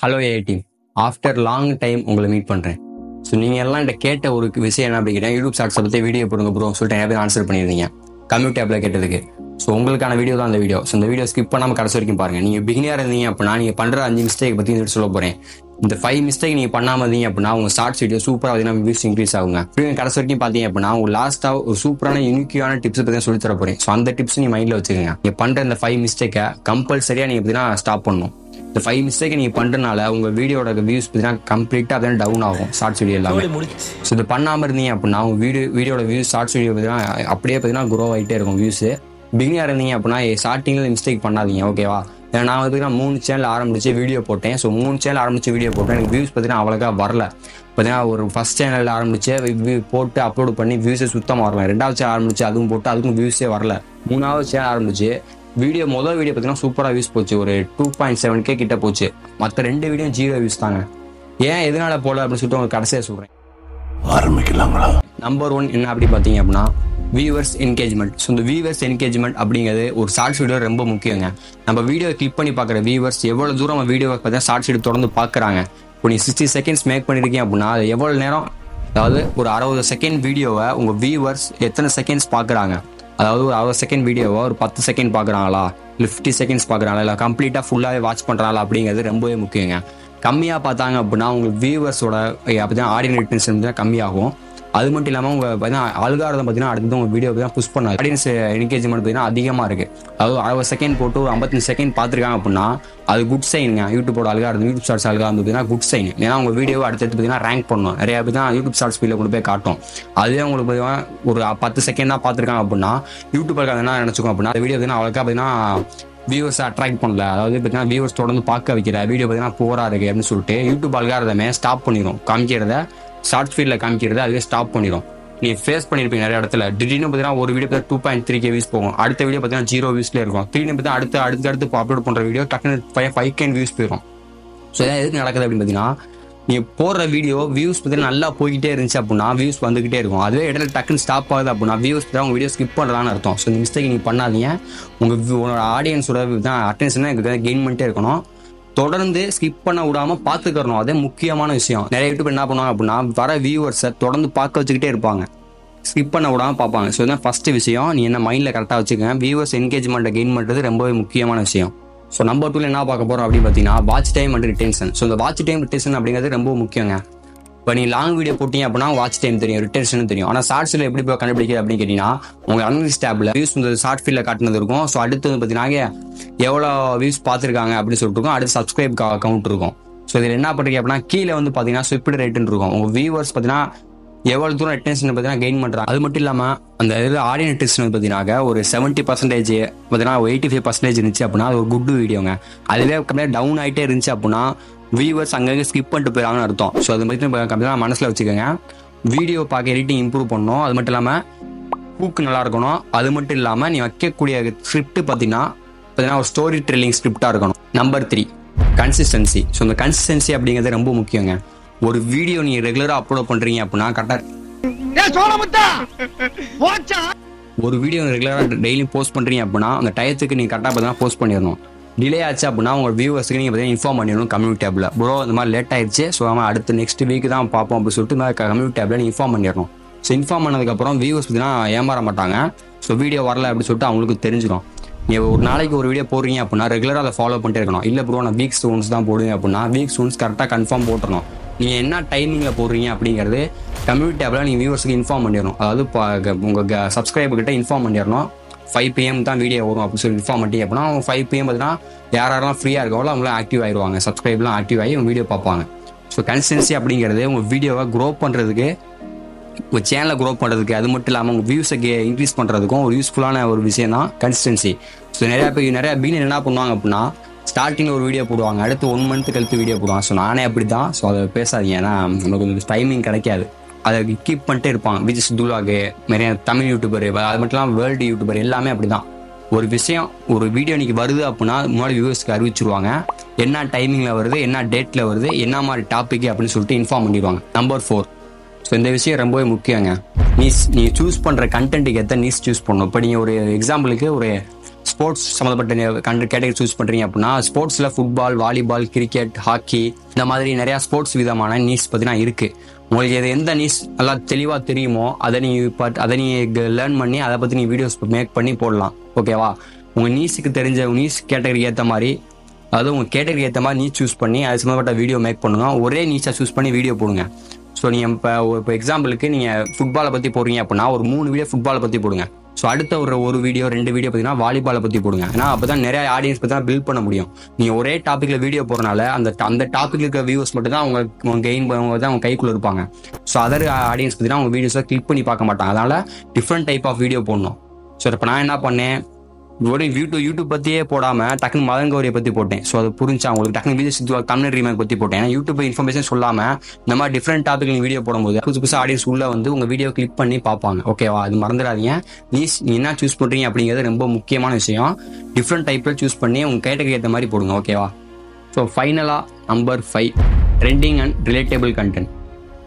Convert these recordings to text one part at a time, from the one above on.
Hello AI team, after long time உங்களை meet பண்ணுறேன். So நீங்கள் எல்லாம் என்கிட்ட கேட்ட ஒரு விஷயம் என்ன அப்படி கேட்டேன், யூடியூப் ஷார்ட்ஸை பற்றி வீடியோ போடுங்க ப்ரோ சொல்லிட்டு நிறைய பேர் ஆன்சர் பண்ணியிருந்தீங்க கம்யூனிட்டி ஆப்பில் கேட்டதுக்கு. ஸோ உங்களுக்கான வீடியோ தான் அந்த வீடியோ. ஸோ இந்த வீடியோ ஸ்கிப் பண்ணாமல் கடைசி வரைக்கும் பாருங்கள். நீங்கள் பிகினியாக இருந்தீங்க அப்படின்னா நீங்கள் பண்ணுற 5 மிஸ்டேக் பற்றி சொல்ல போகிறேன். இந்த 5 மிஸ்டேக் நீங்கள் பண்ணாமல் இருந்தீங்க அப்படின்னா உங்கள் ஷார்ட்ஸ் வீடியோ சூப்பராக பார்த்தீங்கன்னா வியூஸ் இன்க்ரீஸ் ஆகுங்க. இப்படி கடைசி வரைக்கும் பார்த்தீங்க அப்படின்னா உங்கள் லாஸ்ட்டாக ஒரு சூப்பரான யூனிக்கான டிப்ஸ் பற்றி சொல்லி தர போகிறேன். ஸோ அந்த டிப்ஸ் நீங்கள் மைண்டில் வச்சுக்கோங்க. நீங்கள் பண்ணுற இந்த 5 மிஸ்டேக்கை கம்பல்சரியாக நீங்கள் பார்த்தீங்கன்னா ஸ்டாப் பண்ணணும். இந்த 5 மிஸ்டேக் நீங்கள் பண்ணுறதுனால உங்கள் வீடியோட வியூஸ் பார்த்தீங்கன்னா கம்ப்ளீட்டாக அப்படியே டவுன் ஆகும். ஷார்ட்ஸ் வீடியோ எல்லாமே. ஸோ இது பண்ணாமல் இருந்தீங்க அப்படின்னா உங்கள் வீடியோட வியூஸ் ஷார்ட்ஸ் வீடியோ பார்த்தீங்கன்னா அப்படியே பார்த்தீங்கன்னா க்ரோ ஆகிட்டே இருக்கும் வியூஸ். பிகினியாக இருந்தீங்க அப்படின்னா ஸ்டார்டிங்கில் மிஸ்டேக் பண்ணாதீங்க, ஓகேவா? ஏன்னா நான் பார்த்தீங்கன்னா 3 சேனல் ஆரம்பிச்சு வீடியோ போட்டேன். ஸோ 3 சேனல் ஆரம்பிச்சு வீடியோ போட்டேன். எனக்கு வியூஸ் பார்த்தீங்கன்னா அவ்வளோக்கா வரல. பார்த்தீங்கன்னா ஒரு ஃபஸ்ட் சேனலில் ஆரம்பிச்சு போட்டு அப்லோட் பண்ணி வியூஸே சுத்தமாக வரல. 2வது சேனல் ஆரம்பிச்சு அதுவும் போட்டு அதுக்கும் வியூஸே வரல. 3வது சேனல் ஆரம்பிச்சு முதல் வீடியோ பார்த்தீங்கன்னா சூப்பராக வியூஸ் போச்சு. ஒரு 2.7K கிட்ட போச்சு. மற்ற 2 வீடியோ 0 வியூஸ் தாங்க. ஏன் எதனால போல அப்படின்னு சொல்லிட்டு உங்களுக்கு கடைசியாக சொல்கிறேன். ஆரம்பிக்கலாங்களா? நம்பர் 1 என்ன அப்படி பார்த்தீங்க அப்படின்னா வியூவர்ஸ் என்கேஜ்மெண்ட். ஸோ இந்த வியூவர்ஸ் என்கேஜ்மெண்ட் அப்படிங்கிறது ஒரு ஷார்ட்ஸ் வீடியோ ரொம்ப முக்கியங்க. நம்ம வீடியோ கிளிக் பண்ணி பார்க்குற வியூவர்ஸ் எவ்வளோ தூரம் நம்ம வீடியோ பார்த்தீங்கன்னா ஷார்ட்ஸ் வீடியோ தொடர்ந்து பார்க்குறாங்க. இப்போ நீ 60 செகண்ட்ஸ் மேக் பண்ணியிருக்கீங்க அப்படின்னா அது எவ்வளோ நேரம், அதாவது ஒரு 60 செகண்ட் வீடியோவை உங்கள் வியூவர்ஸ் எத்தனை செகண்ட்ஸ் பார்க்குறாங்க, அதாவது ஒரு 60 செகண்ட் வீடியோவை ஒரு 10 செகண்ட் பார்க்குறாங்களா, இல்லை 50 செகண்ட்ஸ் பார்க்குறாங்களா, இல்லை கம்ப்ளீட்டாக ஃபுல்லாகவே வாட்ச் பண்ணுறாங்களா அப்படிங்கிறது ரொம்பவே முக்கியங்க. கம்மியாக பார்த்தாங்க அப்படின்னா உங்களுக்கு வியூவர்ஸோட பார்த்தீங்கன்னா ஆடியன்ஸ் ரிட்டன்ஷன் பார்த்தீங்கன்னா கம்மியாகும். அது மட்டும் இல்லாமல் உங்கள் பார்த்தீங்கன்னா அல்காரிதம் பார்த்தீங்கன்னா அடுத்தது உங்கள் வீடியோ தான் புஷ் பண்ணாது. ஆடியன்ஸ் என்கேஜ்மெண்ட் பார்த்தீங்கன்னா அதிகமாக இருக்குது. அதாவது 60 செகண்ட் போட்டு ஒரு 55 செகண்ட் பார்த்துருக்காங்க அப்படின்னா அது குட் சைனுங்க. யூடியூபோட அல்காரிதம், யூடியூப் ஷார்ட்ஸ் அல்காரிதம் பார்த்தீங்கன்னா குட் சைன். ஏன்னா உங்கள் வீடியோ அடுத்தடுத்து பார்த்தீங்கன்னா ரேங்க் பண்ணணும். நிறையா பேர் தான் யூடியூப் ஷார்ட்ஸ் ஃபீல்டில் கொண்டு போய் காட்டும். அதுவே உங்களுக்கு பார்த்தீங்கன்னா ஒரு 10 செகண்ட் தான் பார்த்துருக்காங்க அப்படின்னா யூடியூப் என்ன நினச்சிக்கோங்க அப்படின்னா அந்த வீடியோ பார்த்தீங்கன்னா அவ்வளோக்கா பார்த்தீங்கன்னா வியூவர்ஸை அட்ராக்ட் பண்ணல. அதாவது பார்த்தீங்கன்னா வியூவர்ஸ் தொடர்ந்து பார்க்க வைக்கிற வீடியோ பார்த்தீங்கன்னா போரா இருக்கு அப்படின்னு சொல்லிட்டு யூடியூப் அல்காரிதமே ஸ்டாப் பண்ணிடும். காமிக்கிறத ஷார்ட்ஸ் ஃபீல்டில் காமிக்கிறத அதுவே ஸ்டாப் பண்ணிடும். நீ ஃபேஸ் பண்ணியிருப்பீங்க நிறைய இடத்துல. திடீர்னு பார்த்தீங்கன்னா ஒரு வீடியோ பார்த்தா 2.3K வியூஸ் போகும். அடுத்த வீடியோ பார்த்தீங்கன்னா 0 வியூஸ்லேயே இருக்கும். திடீர்னு பார்த்தா அடுத்து அப்லோட் பண்ணுற வீடியோ டக்குன்னு 5K வியூஸ் போயிடும். ஸோ இதான் எதுக்கு நடக்குது அப்படின்னு பார்த்தீங்கன்னா நீ போடுற வீடியோ வியூஸ் பார்த்தீங்கன்னா நல்லா போய்கிட்டே இருந்துச்சு அப்படின்னா வியூஸ் வந்துகிட்டே இருக்கும். அதுவே இடத்துல டக்குன்னு ஸ்டாப் ஆகுது அப்படின்னா வியூஸ் தான் உங்கள் வீடியோ ஸ்கிப் பண்ணுறான்னு அர்த்தம். ஸோ இந்த மிஸ்டேக் நீங்கள் பண்ணாதீங்க. உங்களோட ஆடியன்ஸோட அட்டென்ஷனை கெயின் பண்ணிட்டே இருக்கணும். தொடர்ந்து ஸ்கிப் பண்ண விடாமல் பார்த்துக்கணும். அதே முக்கியமான விஷயம். நிறைய யூடியூப் என்ன பண்ணுவாங்க அப்படின்னா வர வியூவர்ஸை தொடர்ந்து பார்க்க வச்சுக்கிட்டே இருப்பாங்க, ஸ்கிப் பண்ண விடாமல் பார்ப்பாங்க. ஸோ இதுதான் ஃபஸ்ட்டு விஷயம். நீ என்ன மைண்டில் கரெக்டாக வச்சுக்கங்க. வியூவர்ஸ் என்கேஜ்மெண்ட்டை கெயின் பண்ணுறது ரொம்பவே முக்கியமான விஷயம். ஸோ நம்பர் 2 என்ன பார்க்க போகிறோம் அப்படின்னு பார்த்தீங்கன்னா watch time and retention. So இந்த வாட்ச் டைம் ரிட்டென்ஷன் அப்படிங்கிறது ரொம்ப முக்கியங்க. இப்போ நீ லாங் வீடியோ போட்டீங்க அப்படின்னா வாட்ச் டைம் தெரியும், ரிட்டென்ஷனும் தெரியும். ஆனால் ஷார்ட்ஸில் எப்படி போய் கண்டுபிடிக்கிறது அப்படின்னு கேட்டிங்கன்னா உங்கள் அனலிஸ்ட் டேப்பில் வியூஸ் இந்த ஷார்ட் ஃபீல்டில் காட்டினது இருக்கும். ஸோ அடுத்து பார்த்தீங்கன்னா எவ்வளோ வியூஸ் பார்த்துருக்காங்க அப்படின்னு சொல்லிட்டு இருக்கும். அடுத்து சப்ஸ்கிரைப் கவுண்ட் இருக்கும். ஸோ இதில் என்ன பண்ணுறீங்க அப்படின்னா கீழே வந்து பார்த்தீங்கன்னா ஸ்விப்ட் ரேட்டுன்னு இருக்கும். உங்கள் வியூவர்ஸ் பார்த்தீங்கன்னா எவ்வளோ தூரம் அட்டென்ஷன் பார்த்தீங்கன்னா கெயின் பண்ணுறாங்க. அது மட்டும் இல்லாமல் அந்த இதில் ஆடியன்ஸ் அட்டென்ஷன் பார்த்தீங்கன்னா ஒரு 70% பார்த்தீங்கன்னா 85% இருந்துச்சு அப்படின்னா அது ஒரு குட் வீடியோங்க. அதுவே கம்மியாக டவுன் ஆகிட்டே இருந்துச்சு அப்படின்னா வியூவர்ஸ் அங்கங்கே ஸ்கிப் பண்ணிட்டு போயிடறாங்கன்னு அர்த்தம். ஸோ அது மாதிரி கம்மியாக மனசில் வச்சுக்கோங்க. வீடியோ பார்க்க எடிட்டிங் இம்ப்ரூவ் பண்ணணும். அது மட்டும் இல்லாமல் ஹூக்கு நல்லா இருக்கணும். அது மட்டும் இல்லாமல் நீ வைக்கக்கூடிய ஸ்கிரிப்ட் பார்த்தீங்கன்னா ஒரு ஸ்டோரி டெல்லிங் ஸ்கிரிப்டாக இருக்கணும். Number 3 consistency. ஸோ இந்த கன்சிஸ்டன்சி அப்படிங்கிறது ரொம்ப முக்கியங்க. ஒரு வீடியோ நீ ரெகுலராக அப்லோட் பண்ணுறீங்க அப்படின்னா கரெக்டாக ஒரு வீடியோ ரெகுலராக டெய்லி போஸ்ட் பண்ணுறீங்க அப்படின்னா அந்த டயத்துக்கு நீங்கள் கரெக்டாக பார்த்தீங்கன்னா போஸ்ட் பண்ணிடணும். டிலே ஆச்சு அப்படின்னா உங்கள் வியூவர்ஸுக்கு நீங்கள் பார்த்தீங்கன்னா இன்ஃபார்ம் பண்ணிடணும் கம்யூனிட்டி டேப்பில். ப்ரோ இந்த மாதிரி லேட் ஆயிடுச்சு, ஸோ அவன் அடுத்து நெக்ஸ்ட் வீக் தான் பார்ப்போம் அப்படின்னு சொல்லிட்டு கம்யூனிட்டி டேப்பில் நீ இன்ஃபார்ம் பண்ணிடணும். ஸோ இன்ஃபார்ம் பண்ணதுக்கப்புறம் வியூவர்ஸ் பார்த்தீங்கன்னா ஏமாற மாட்டாங்க. ஸோ வீடியோ வரல அப்படின்னு சொல்லிட்டு அவங்களுக்கு தெரிஞ்சிடும். நீங்கள் ஒரு நாளைக்கு ஒரு வீடியோ போடுறீங்க அப்படின்னா ரெகுலராக அதை ஃபாலோ பண்ணிட்டே இருக்கணும். இல்லை ப்ரோ நான் வீக்ஸ் ஒன்ஸ் தான் போடுவேன் அப்படின்னா வீக்ஸ் ஒன்ஸ் கரெக்டாக கன்ஃபார்ம் போட்டுறணும். நீங்கள் என்ன டைமிங்கில் போடுறீங்க அப்படிங்கிறது கம்யூனிட்டி டேப்பில் நீங்கள் வியூவர்ஸுக்கு இன்ஃபார்ம் பண்ணிடணும். அதாவது உங்கள் சப்ஸ்கிரைபர்கிட்ட இன்ஃபார்ம் பண்ணிடணும். 5 PM தான் வீடியோ வரும் அப்படின்னு சொல்லி இன்ஃபார்ம் பண்ணிட்டே அப்படின்னா அவங்க 5 PM பார்த்தீங்கன்னா யாரெல்லாம் ஃப்ரீயாக இருக்காங்களோ அவங்களாம் ஆக்டிவ் ஆகிடுவாங்க. சப்ஸ்கிரைப்லாம் ஆக்டிவ் ஆகி உங்கள் வீடியோ பார்ப்பாங்க. ஸோ கன்சிஸ்டன்சி அப்படிங்கிறது உங்கள் வீடியோவை க்ரோ பண்ணுறதுக்கு, உங்கள் சேனலை க்ரோ பண்ணுறதுக்கு, அது மட்டும் இல்லாமல் உங்கள் வியூஸை இன்க்ரீஸ் பண்ணுறதுக்கும் ஒரு யூஸ்ஃபுல்லான ஒரு விஷயம் தான் கன்சிஸ்டன்சி. ஸோ நிறையா பிகினர் என்ன பண்ணுவாங்க அப்படின்னா ஸ்டார்டிங்கில் ஒரு வீடியோ போடுவாங்க, அடுத்து 1 month கழித்து வீடியோ போடுவாங்க. ஸோ நானே அப்படி தான். ஸோ அதை பேசாதீங்க, ஏன்னா நமக்கு கொஞ்சம் டைமிங் கிடைக்காது. அதை கீப் பண்ணிட்டே இருப்பாங்க. விஜய் சித்துலாகு, நிறைய தமிழ் யூடியூபர், அது மட்டும் இல்லாமல் வேர்ல்டு யூடியூபர் எல்லாமே அப்படி தான். ஒரு விஷயம் ஒரு வீடியோ இன்னைக்கு வருது அப்படின்னா முன்னாடி வியூவர்ஸ்க்கு அறிவிச்சிருவாங்க. என்ன டைமிங்கில் வருது, என்ன டேட்டில் வருது, என்ன மாதிரி டாபிக் அப்படின்னு சொல்லிட்டு இன்ஃபார்ம் பண்ணிடுவாங்க. நம்பர் 4. ஸோ இந்த விஷயம் ரொம்பவே முக்கியங்க. நீ சூஸ் பண்ணுற கண்டென்ட்டுக்கு எத்தனை நீஸ் சூஸ் பண்ணணும். இப்போ நீங்கள் ஒரு எக்ஸாம்பிளுக்கு ஒரு ஸ்போர்ட்ஸ் சம்மந்தப்பட்ட கேட்டகரி சூஸ் பண்ணுறீங்க அப்படின்னா ஸ்போர்ட்ஸில் ஃபுட்பால், வாலிபால், கிரிக்கெட், ஹாக்கி இந்த மாதிரி நிறையா ஸ்போர்ட்ஸ் விதமான நீஸ் பார்த்தீங்கன்னா இருக்குது. உங்களுக்கு இது எந்த நீஸ் நல்லா தெளிவாக தெரியுமோ அதை நீங்கள் லேர்ன் பண்ணி அதை பற்றி நீங்கள் வீடியோஸ் மேக் பண்ணி போடலாம். ஓகேவா? உங்கள் நீஸுக்கு தெரிஞ்ச நீஸ் கேட்டகரிக்கு ஏற்ற மாதிரி, அதாவது உங்கள் கேட்டகரி ஏற்ற மாதிரி நீஸ் சூஸ் பண்ணி அது சம்மந்தப்பட்ட வீடியோ மேக் பண்ணுங்க. ஒரே நீஸாக சூஸ் பண்ணி வீடியோ போடுங்க. ஸோ நீங்கள் இப்போ எக்ஸாம்பிளுக்கு நீங்கள் ஃபுட்பாலை பற்றி போடுறீங்க அப்படின்னா ஒரு 3 வீடியோ ஃபுட்பாலை பற்றி போடுங்க. ஸோ அடுத்த ஒரு வீடியோ 2 வீடியோ பார்த்தீங்கன்னா வாலிபாலை பற்றி போடுங்க. ஏன்னா அப்போ தான் நிறைய ஆடியன்ஸ் பற்றி தான் பில்ட் பண்ண முடியும். நீங்கள் ஒரே டாப்பிக்கில் வீடியோ போகிறனால அந்த டாப்பிக்கில் இருக்கிற வியூவர்ஸ் மட்டும் தான் அவங்க கெயின் பண்ணுவாங்க, தான் அவங்க கைக்குள்ளே இருப்பாங்க. ஸோ அதர் ஆடியன்ஸ் பார்த்தீங்கன்னா அவங்க வீடியோஸை கிளிக் பண்ணி பார்க்க மாட்டாங்க. அதனால் டிஃப்ரெண்ட் டைப் ஆஃப் வீடியோ போடணும். ஸோ இப்போ நான் என்ன பண்ணேன், ஒரு யூடியூப் பற்றியே போடாமல் டக்குனு மதன் கௌரியை பற்றி போட்டேன். ஸோ அது புரிஞ்சா உங்களுக்கு டக்குனு வீடியோ தமிழ் ரீமேக் பற்றி போட்டேன். ஏன்னா யூடியூப் இன்ஃபர்மேஷன் சொல்லாமல் இந்த மாதிரி டிஃப்ரெண்ட் டாபிக் வீடியோ போடும்போது புதுசாக ஆடியன்ஸ் உள்ள வந்து உங்கள் வீடியோ கிளிக் பண்ணி பார்ப்பாங்க. ஓகேவா? அது மறந்துடாதீங்க. நீ என்ன சூஸ் பண்ணுறீங்க அப்படிங்கிறது ரொம்ப முக்கியமான விஷயம். டிஃப்ரெண்ட் டைப்பில் சூஸ் பண்ணி உங்கள் கேட்டகரி ஏற்ற மாதிரி போடுங்க. ஓகேவா? ஸோ ஃபைனலாக number 5, trending and relatable content.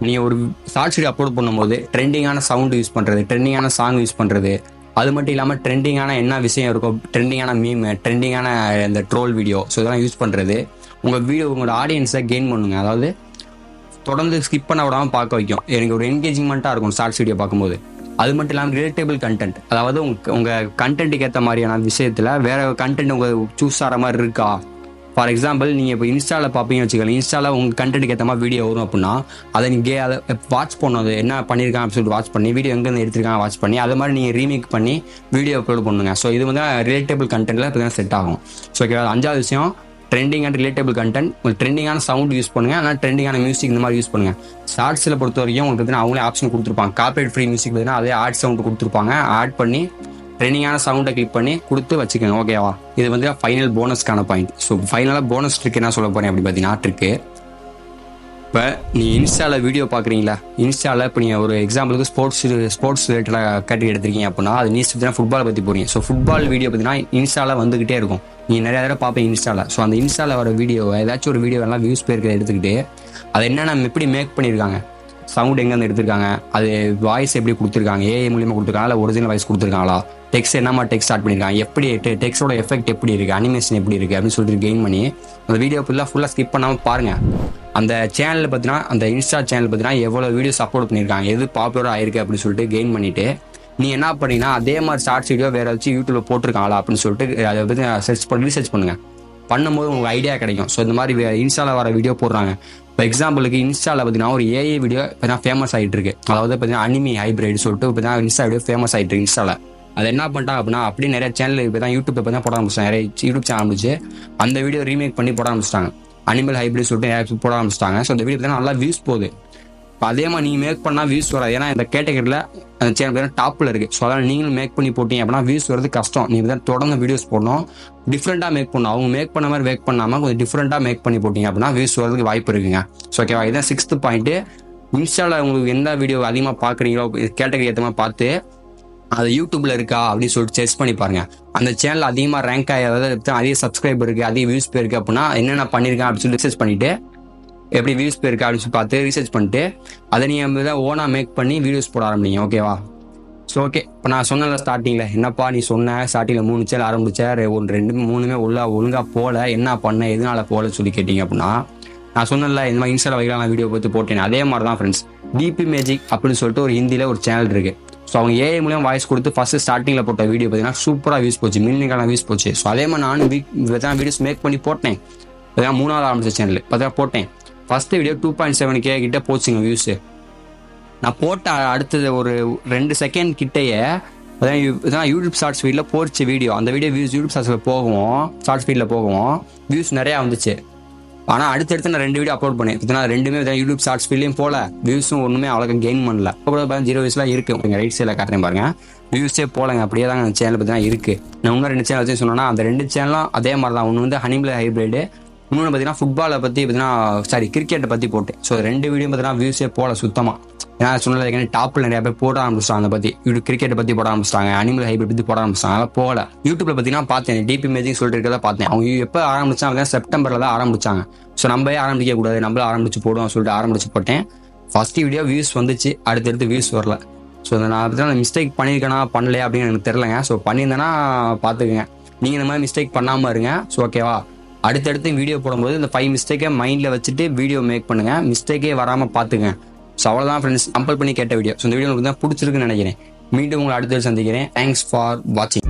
நீங்கள் ஒரு ஷார்ட்ஸ் வீடியோ அப்லோட் பண்ணும்போது ட்ரெண்டிங்கான சவுண்ட் யூஸ் பண்ணுறது, ட்ரெண்டிங்கான சாங் யூஸ் பண்ணுறது, அது மட்டும் இல்லாமல் ட்ரெண்டிங்கான என்ன விஷயம் இருக்கும், ட்ரெண்டிங்கான மீம், ட்ரெண்டிங்கான இந்த ட்ரோல் வீடியோ, ஸோ இதெல்லாம் யூஸ் பண்ணுறது உங்களோட ஆடியன்ஸை கெயின் பண்ணுங்க. அதாவது தொடர்ந்து ஸ்கிப் பண்ண விடாமல் பார்க்க வைக்கும். எனக்கு ஒரு என்கேஜிங்மெண்ட்டாக இருக்கும் ஷார்ட்ஸ் வீடியோ பார்க்கும்போது. அது மட்டும் இல்லாமல் ரிலேட்டபிள் கண்டென்ட், அதாவது உங்கள் கண்டென்ட்டுக்கு ஏற்ற மாதிரியான விஷயத்தில் வேறு கண்டென்ட் உங்கள் சூஸ் ஆகிற மாதிரி இருக்கா. ஃபார் எக்ஸாம்பிள் நீங்கள் இப்போ இன்ஸ்டாவில் பார்ப்பீங்கன்னு வச்சுக்கோங்க. இன்ஸ்டாவில் உங்கள் கண்டென்ட்டுக்கு ஏற்ற மாதிரி வீடியோ வரும் அப்படின்னா அதை நீங்கள் அதை வாட்ச் பண்ணணும். அது என்ன பண்ணியிருக்காங்க அப்படின்னு சொல்லிட்டு வாட்ச் பண்ணி, வீடியோ எங்கேருந்து எடுத்திருக்காங்க வாட்ச் பண்ணி, அது மாதிரி நீங்கள் ரீமேக் பண்ணி வீடியோ அப்லோட் பண்ணுங்க. ஸோ இது வந்து ரிலேட்டபிள் கண்டென்ட்டில் இப்போ தான் செட் ஆகும். ஸோ ஓகே, 5வது விஷயம் ட்ரெண்டிங் அண்ட் ரிலேட்டபிள் கண்டென்ட். உங்களுக்கு ட்ரெண்டிங்கான சவுண்ட் யூஸ் பண்ணுங்கள், ஆனால் ட்ரெண்டிங்கான மியூசிக் இந்த மாதிரி யூஸ் பண்ணுங்கள். ஷார்ட்ஸில் பொறுத்த வரைக்கும் உங்களுக்கு பார்த்தீங்கன்னா அவங்களே ஆப்ஷன் கொடுத்துருப்பாங்க. காப்பிரைட் ஃப்ரீ மியூசிக் பார்த்தீங்கன்னா அதே ஆட் சவுண்ட் கொடுத்துருப்பாங்க. ஆட் பண்ணி ட்ரெண்டிங்கான சவுண்டை கிளிக் பண்ணி கொடுத்து வச்சுக்கோங்க. ஓகேவா? இது வந்து ஃபைனல் போனஸ்க்கான பாயிண்ட். ஸோ ஃபைனலாக போனஸ் ட்ரிக் என்ன சொல்ல போகிறேன் அப்படி பார்த்தீங்கன்னா ட்ரிக்கு. இப்போ நீங்கள் இன்ஸ்டாவில் வீடியோ பார்க்குறீங்களா, இன்ஸ்டாவில் இப்போ நீங்கள் ஒரு எக்ஸாம்பிளுக்கு ஸ்போர்ட்ஸ் ரிலேட்டடாக கேட்டகரி எடுத்துருக்கீங்க அப்படின்னா அது நீஸ் பார்த்தீங்கன்னா ஃபுட்பாலை பற்றி போகிறீங்க. ஸோ ஃபுட்பால் வீடியோ பார்த்தீங்கன்னா இன்ஸ்டாவில் வந்துகிட்டே இருக்கும். நீங்கள் நிறைய தடவை பார்ப்பீங்க இன்ஸ்டாவில். ஸோ அந்த இன்ஸ்டாவில் வர வீடியோவை ஏதாச்சும் ஒரு வீடியோ எல்லாம் வியூஸ் போயிருக்கிறத எடுத்துக்கிட்டு அதை என்னென்ன எப்படி மேக் பண்ணியிருக்காங்க, சவுண்ட் எங்கேருந்து எடுத்திருக்காங்க, அது வாய்ஸ் எப்படி கொடுத்துருக்காங்க, ஏஐ மூலியமாக கொடுத்துருக்காங்க, இல்லை ஒரிஜினல் வாய்ஸ் கொடுத்துருக்காங்களா, டெக்ஸ்ட் என்னமா டெக்ஸ்ட் ஸ்டார்ட் பண்ணியிருக்காங்க, எப்படி டெக்ஸ்டோட எஃபெக்ட் எப்படி இருக்குது, அனிமேஷன் எப்படி இருக்குது அப்படின்னு சொல்லிட்டு கெயின் பண்ணி அந்த வீடியோ ஃபுல்லாக ஸ்கிப் பண்ணாமல் பாருங்கள். அந்த சேனலில் பார்த்தீங்கன்னா அந்த இன்ஸ்டா சேனல் பார்த்தீங்கன்னா எவ்வளோ வீடியோஸ் அப்லோட் பண்ணியிருக்காங்க, எது பாப்புலராக ஆயிருக்கு அப்படின்னு சொல்லிட்டு கெயின் பண்ணிவிட்டு நீ என்ன பண்ணீங்கன்னா அதே மாதிரி ஷார்ட்ஸ் வீடியோ வேறு ஏதாச்சும் யூடியூப்பில் போட்டிருக்காங்களா அப்படின்னு சொல்லிட்டு அதை பற்றி ரீசர்ச் பண்ணுங்கள். பண்ணும்போது உங்களுக்கு ஐடியா கிடைக்கும். ஸோ இந்த மாதிரி இன்ஸ்டாவில் வர வீடியோ போடுறாங்க. இப்போ எக்ஸாம்பிளுக்கு இன்ஸ்டாவில் பார்த்தீங்கன்னா ஒரு ஏஐ வீடியோ இப்போ ஃபேமஸ் ஆகிட்டு இருக்கு. அதாவது பார்த்தீங்கன்னா அனிமி ஹைப்ரிட் சொல்லிட்டு இப்போ தான் இன்ஸ்டா வீடியோ ஃபேமஸ் ஆகிட்டு இருக்கு இன்ஸ்டாவில். அது என்ன பண்ணிட்டாங்க அப்படின்னா அப்படியே நிறைய சேனல் இப்போ தான் யூடியூப் இப்போ தான் போட ஆரம்பிச்சிட்டாங்க. நிறைய யூடியூப் சேனல் ஆரம்பிச்சு அந்த வீடியோ ரீமேக் பண்ணி போட ஆரம்பிச்சிட்டாங்க. அனிமல் ஹைப்ரிட் சொல்லிட்டு நிறைய போட ஆரம்பிச்சிட்டாங்க. ஸோ அந்த வீடியோ பார்த்தீங்கன்னா நல்லா வியூஸ் போகுது. இப்போ அதே மாதிரி நீங்கள் மேக் பண்ணால் வியூஸ் வராது. ஏன்னா இந்த கேட்டகரியில் அந்த சேனல் பார்த்தீங்கன்னா டாப்பில் இருக்குது. ஸோ அதனால் நீங்களும் மேக் பண்ணி போட்டீங்க அப்படின்னா வியூஸ் வரது கஷ்டம். நீங்கள் தான் தொடர்ந்து வீடியோஸ் போடணும், டிஃப்ரெண்ட்டாக மேக் பண்ணணும். அவங்க மேக் பண்ண மாதிரி மேக் பண்ணாமல் கொஞ்சம் டிஃப்ரெண்ட்டாக மேக் பண்ணி போட்டிங்க அப்படின்னா வியூஸ் வரதுக்கு வாய்ப்பு இருக்குங்க. ஸோ ஓகேவா? இதுதான் 6th பாயிண்ட்டு. இன்ஸ்டாவில் உங்களுக்கு எந்த வீடியோ அதிகமாக பார்க்குறீங்களோ கேட்டகரி ஏற்ற மாதிரி பார்த்து அது யூடியூப்ல இருக்கா அப்படின்னு சொல்லிட்டு செக் பண்ணி பாருங்க. அந்த சேனல் அதிகமாக ரேங்க் ஆகாத, அதிக சப்ஸ்கிரைபர் இருக்குது, அதிக வியூஸ் போயிருக்கு அப்படின்னா என்னென்ன பண்ணியிருக்கேன் அப்படின்னு சொல்லி ரிசர்ச் பண்ணிட்டு எப்படி வியூஸ் போயிருக்கு அப்படின்னு சொல்லி பார்த்து ரிசர்ச் பண்ணிட்டு அதை நீங்கள் ஓனாக மேக் பண்ணி வீடியோஸ் போட ஆரம்பிங்க. ஓகேவா? ஸோ ஓகே, இப்போ நான் சொன்னல ஸ்டார்டிங்கில் என்னப்பா நீ சொன்ன ஸ்டார்டிங்கில் 3 சேனல் ஆரம்பித்தேன், 1 2 3 ஒழுங்காக போகல, என்ன பண்ண எதனால போகலன்னு சொல்லி கேட்டிங்க அப்படின்னா நான் சொன்னல இந்த மாதிரி இன்ஸ்டாவில் வைக்கலாம் வீடியோ பார்த்து போட்டேன். அதே மாதிரி தான் ஃப்ரெண்ட்ஸ், டிபி மேஜிக் அப்படின்னு சொல்லிட்டு ஒரு ஹிந்தியில் ஒரு சேனல் இருக்குது. ஸோ அவங்க ஏஐ மூலியம் வாய்ஸ் கொடுத்து ஃபஸ்ட்டு ஸ்டார்டிங்கில் போட்ட வீடியோ பார்த்தீங்கன்னா சூப்பராக வியூஸ் போச்சு, மில்லியனுக்கான வியூஸ் போச்சு. ஸோ அதே மாதிரி நானும் வீடியோஸ் மேக் பண்ணி போட்டேன். பார்த்தீங்கன்னா 3வது ஆரம்பிச்ச சேனல் பார்த்தீங்கன்னா போட்டேன். ஃபஸ்ட்டு வீடியோ 2.7K கிட்ட போச்சுங்க வியூஸு. நான் போட்ட அடுத்தது ஒரு 2 செகண்ட் கிட்டேயே அதான் யூடியூப் ஷார்ட்ஸ் ஃபீல்டில் போச்சு வீடியோ. அந்த வீடியோ வியூஸ் யூடியூப் ஷார்ட்ஸ் ஃபீல்டில் போகவும் வியூஸ் நிறையா வந்துச்சு. ஆனால் அடுத்தடுத்து நான் 2 வீடியோ அப்லோட் பண்ணேன். பார்த்தீங்கன்னா 2மே யூடியூப் ஷார்ட்ஸ் ஃபீல்டையும் போல, வியூஸும் ஒன்றுமே அவ்வளோக்கு கெயின் பண்ணல. இப்போ 0 வியூஸ்லாம் இருக்குது. உங்கள் ரைட் சைடில் காட்டுறேன் பாருங்கள், வியூஸே போலங்க. அப்படியே தாங்க அந்த சேனல் பார்த்தீங்கன்னா இருக்குது. நான் இன்னும் 2 சேனல் வச்சு சொன்னேன்னா அந்த 2 சேனலும் அதே மாதிரி தான். ஒன்று வந்து அனிமல் ஹைப்ரிடு, இன்னொன்று பார்த்தீங்கன்னா ஃபுட்பாலை பற்றி பார்த்தீங்கன்னா கிரிக்கெட்டை பற்றி போட்டேன். ஸோ 2 வீடியோ பார்த்தீங்கன்னா வியூஸே போல சுத்தமாக. ஏன்னா சொன்னது ஏற்கனவே டாப்பில் நிறைய பேர் போட ஆரம்பிச்சிட்டாங்க. அதை பற்றி கிரிக்கெட்டை பற்றி போட ஆரம்பிச்சிட்டாங்க, அனிமல் ஹைப்ரிட் பற்றி போட ஆரம்பிச்சிட்டாங்க. அதெல்லாம் போகல. யூடியூப்ல பார்த்தீங்கன்னா பார்த்தேன், டிபி மேஜிக் சொல்லிட்டு இருக்கிறத பார்த்தேன். அவங்க எப்போ ஆரம்பிச்சாங்க, செப்டம்பரில் தான் ஆரம்பிச்சாங்க. ஸோ நம்மளே ஆரம்பிக்க கூடாது, நம்மளே ஆரம்பிச்சு போடுவோம் சொல்லிட்டு ஆரம்பிச்சு போட்டேன். ஃபர்ஸ்ட் வீடியோ வியூஸ் வந்துச்சு, அடுத்தடுத்து வியூஸ் வரல. ஸோ நான் பார்த்தீங்கன்னா மிஸ்டேக் பண்ணியிருக்கேனா பண்ணலையா அப்படின்னு எனக்கு தெரிலங்க. ஸோ பண்ணியிருந்தேன்னா பார்த்துக்குங்க. நீங்கள் இந்த மாதிரி மிஸ்டேக் பண்ணாமல் இருங்க. ஸோ ஓகேவா, அடுத்தடுத்து வீடியோ போடும்போது இந்த 5 மிஸ்டேக்கை மைண்டில் வச்சுட்டு வீடியோ மேக் பண்ணுங்கள். மிஸ்டேக்கே வராமல் பார்த்துங்க. ஸோ அவ்வளோதான் ஃப்ரெண்ட்ஸ், கம்பல் பண்ணி கேட்ட வீடியோ. ஸோ இந்த வீடியோ உங்களுக்கு தான் பிடிச்சிருக்குன்னு நினைக்கிறேன். மீண்டும் உங்களை அடுத்த சந்திக்கிறேன். தேங்க்ஸ் ஃபார் வாட்சிங்.